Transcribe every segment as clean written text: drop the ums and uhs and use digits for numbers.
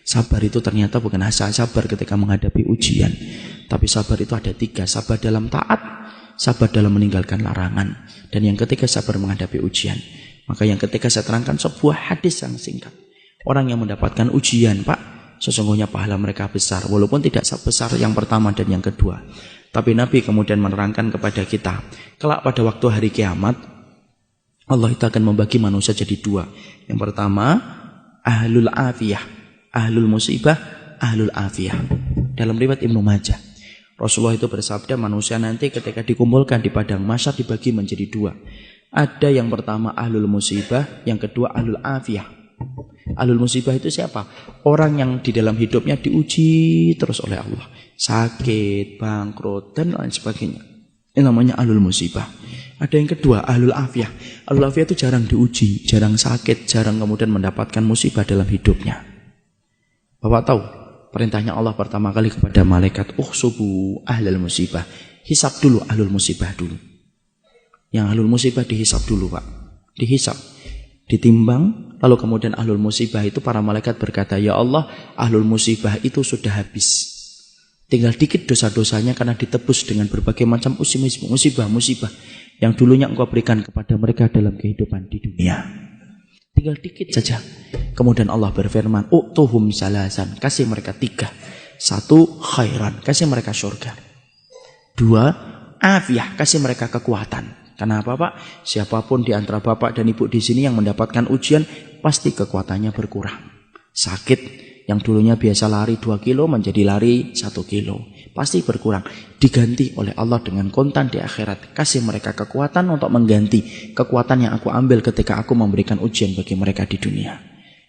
Sabar itu ternyata bukan hanya sabar ketika menghadapi ujian, tapi sabar itu ada 3. Sabar dalam taat, sabar dalam meninggalkan larangan, dan yang ketiga sabar menghadapi ujian. Maka yang ketiga saya terangkan sebuah hadis yang singkat. Orang yang mendapatkan ujian, Pak, sesungguhnya pahala mereka besar, walaupun tidak sebesar yang pertama dan yang kedua. Tapi Nabi kemudian menerangkan kepada kita, kelak pada waktu hari kiamat, Allah itu akan membagi manusia jadi 2. Yang pertama, ahlul afiyah, ahlul musibah, ahlul afiyah. Dalam riwayat Ibnu Majah, Rasulullah itu bersabda, manusia nanti ketika dikumpulkan di padang mahsyar dibagi menjadi 2. Ada yang pertama ahlul musibah, yang kedua ahlul afiyah. Ahlul musibah itu siapa? Orang yang di dalam hidupnya diuji terus oleh Allah, sakit, bangkrut, dan lain sebagainya. Ini namanya ahlul musibah. Ada yang kedua, ahlul afiyah. Ahlul afiyah itu jarang diuji, jarang sakit, jarang kemudian mendapatkan musibah dalam hidupnya. Bapak tahu, perintahnya Allah pertama kali kepada malaikat, uhsubu ahlul musibah. Hisab dulu ahlul musibah dulu. Yang ahlul musibah dihisab dulu, Pak. Dihisab, ditimbang, lalu kemudian ahlul musibah itu para malaikat berkata, ya Allah, ahlul musibah itu sudah habis. Tinggal dikit dosa-dosanya karena ditebus dengan berbagai macam musibah-musibah yang dulunya engkau berikan kepada mereka dalam kehidupan di dunia. Tinggal dikit saja. Kemudian Allah berfirman, u'tuhum salasan, kasih mereka 3. 1, khairan, kasih mereka surga. 2, afiyah, kasih mereka kekuatan. Kenapa, Pak? Siapapun di antara Bapak dan Ibu di sini yang mendapatkan ujian, pasti kekuatannya berkurang. Sakit, yang dulunya biasa lari 2 kilo menjadi lari 1 kilo. Pasti berkurang. Diganti oleh Allah dengan kontan di akhirat. Kasih mereka kekuatan untuk mengganti kekuatan yang aku ambil ketika aku memberikan ujian bagi mereka di dunia.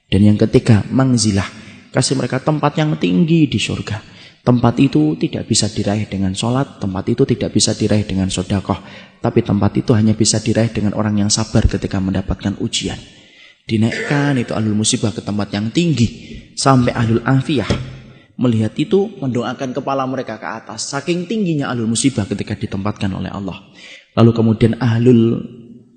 Dan yang ketiga, mangzilah. Kasih mereka tempat yang tinggi di surga. Tempat itu tidak bisa diraih dengan sholat. Tempat itu tidak bisa diraih dengan sedekah. Tapi tempat itu hanya bisa diraih dengan orang yang sabar ketika mendapatkan ujian. Dinaikkan itu ahlul musibah ke tempat yang tinggi. Sampai ahlul afiyah melihat itu mendoakan kepala mereka ke atas. Saking tingginya ahlul musibah ketika ditempatkan oleh Allah. Lalu kemudian ahlul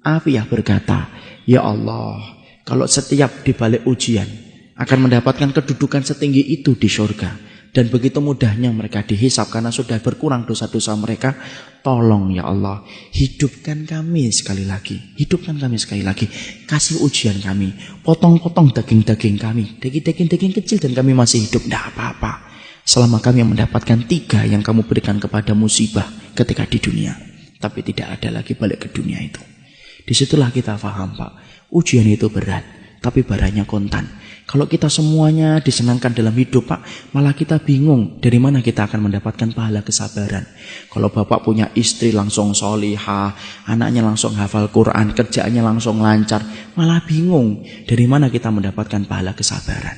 afiyah berkata, ya Allah, kalau setiap dibalik ujian akan mendapatkan kedudukan setinggi itu di surga, dan begitu mudahnya mereka dihisab karena sudah berkurang dosa-dosa mereka, tolong ya Allah, hidupkan kami sekali lagi. Hidupkan kami sekali lagi. Kasih ujian kami. Potong-potong daging-daging kami. Daging-daging kecil dan kami masih hidup. Tidak apa-apa. Selama kami mendapatkan 3 yang kamu berikan kepada musibah ketika di dunia. Tapi tidak ada lagi balik ke dunia itu. Disitulah kita paham, Pak. Ujian itu berat, tapi barangnya kontan. Kalau kita semuanya disenangkan dalam hidup, Pak, malah kita bingung dari mana kita akan mendapatkan pahala kesabaran. Kalau Bapak punya istri langsung solihah, anaknya langsung hafal Quran, kerjaannya langsung lancar, malah bingung dari mana kita mendapatkan pahala kesabaran.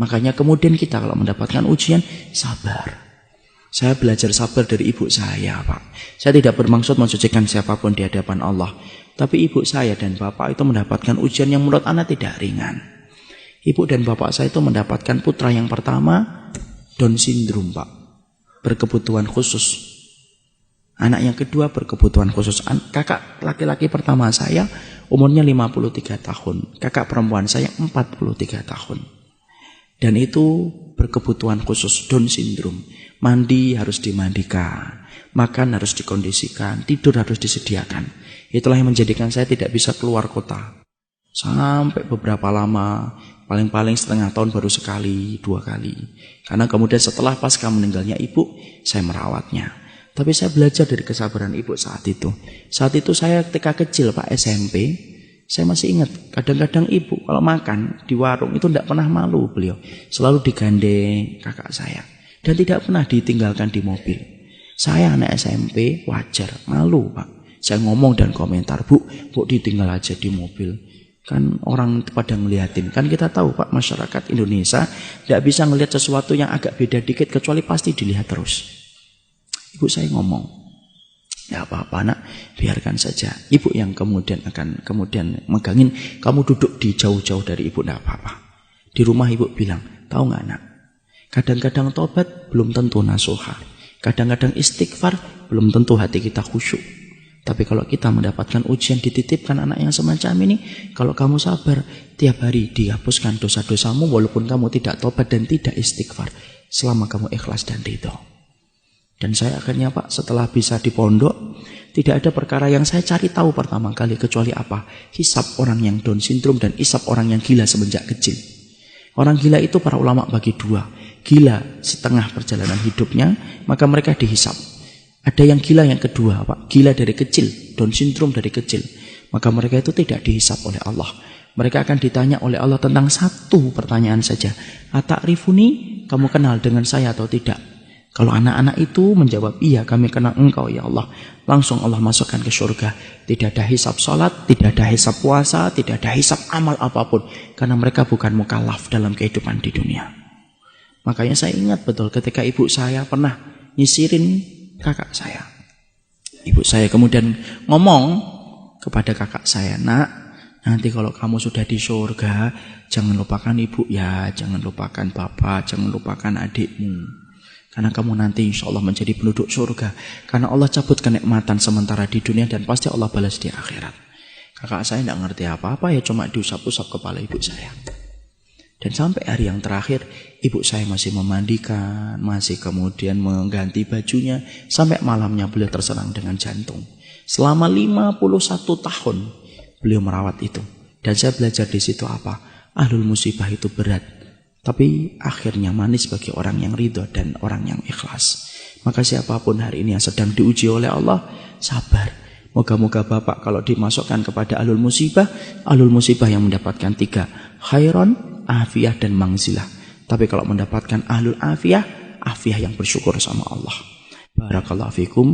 Makanya kemudian kita kalau mendapatkan ujian, sabar. Saya belajar sabar dari ibu saya, Pak. Saya tidak bermaksud mensucikan siapapun di hadapan Allah. Tapi ibu saya dan bapak itu mendapatkan ujian yang menurut anak tidak ringan. Ibu dan bapak saya itu mendapatkan putra yang pertama Down syndrome, Pak. Berkebutuhan khusus. Anak yang kedua berkebutuhan khusus. Kakak laki-laki pertama saya umurnya 53 tahun. Kakak perempuan saya 43 tahun. Dan itu berkebutuhan khusus, Down syndrome. Mandi harus dimandikan, makan harus dikondisikan, tidur harus disediakan. Itulah yang menjadikan saya tidak bisa keluar kota. Sampai beberapa lama, paling-paling setengah tahun baru sekali, 2 kali. Karena kemudian setelah pasca meninggalnya ibu, saya merawatnya. Tapi saya belajar dari kesabaran ibu saat itu. Saat itu saya ketika kecil, Pak, SMP, saya masih ingat, kadang-kadang ibu kalau makan di warung itu tidak pernah malu beliau. Selalu digandeng kakak saya. Dan tidak pernah ditinggalkan di mobil. Saya anak SMP, wajar, malu, Pak. Saya ngomong dan komentar, Bu ditinggal aja di mobil. Kan orang pada ngeliatin. Kan kita tahu, Pak, masyarakat Indonesia tidak bisa ngelihat sesuatu yang agak beda dikit kecuali pasti dilihat terus. Ibu saya ngomong, ya apa-apa nak, biarkan saja. Ibu yang kemudian akan megangin, kamu duduk di jauh-jauh dari ibu, tidak apa-apa. Di rumah ibu bilang, tahu nggak nak, kadang-kadang tobat belum tentu nasuha. Kadang-kadang istighfar belum tentu hati kita khusyuk. Tapi kalau kita mendapatkan ujian, dititipkan anak yang semacam ini, kalau kamu sabar, tiap hari dihapuskan dosa-dosamu walaupun kamu tidak tobat dan tidak istighfar, selama kamu ikhlas dan ridho. Dan saya akhirnya Pak, setelah bisa di pondok, tidak ada perkara yang saya cari tahu pertama kali kecuali apa? Hisab orang yang Down syndrome dan hisab orang yang gila semenjak kecil. Orang gila itu para ulama bagi dua. Gila setengah perjalanan hidupnya, maka mereka dihisab. Ada yang gila yang kedua, Pak, gila dari kecil, Down syndrome dari kecil. Maka mereka itu tidak dihisab oleh Allah. Mereka akan ditanya oleh Allah tentang satu pertanyaan saja. Ata'rifuni, kamu kenal dengan saya atau tidak? Kalau anak-anak itu menjawab, iya kami kenal engkau ya Allah, langsung Allah masukkan ke surga. Tidak ada hisab sholat, tidak ada hisab puasa, tidak ada hisab amal apapun. Karena mereka bukan mukallaf dalam kehidupan di dunia. Makanya saya ingat betul ketika ibu saya pernah nyisirin kakak saya. Ibu saya kemudian ngomong kepada kakak saya, nak, nanti kalau kamu sudah di surga, jangan lupakan ibu ya, jangan lupakan bapak, jangan lupakan adikmu. Karena kamu nanti insya Allah menjadi penduduk surga. Karena Allah cabut kenikmatan sementara di dunia dan pasti Allah balas di akhirat. Kakak saya tidak ngerti apa-apa, ya cuma diusap-usap kepala ibu saya. Dan sampai hari yang terakhir, ibu saya masih memandikan, masih kemudian mengganti bajunya, sampai malamnya beliau terserang dengan jantung. Selama 51 tahun beliau merawat itu. Dan saya belajar di situ apa? Ahlul musibah itu berat. Tapi akhirnya manis bagi orang yang ridho dan orang yang ikhlas. Maka siapapun hari ini yang sedang diuji oleh Allah, sabar. Moga-moga Bapak kalau dimasukkan kepada ahlul musibah yang mendapatkan 3, khairon, afiyah dan mangzilah. Tapi kalau mendapatkan ahlul afiyah yang bersyukur sama Allah. Barakallahu fikum.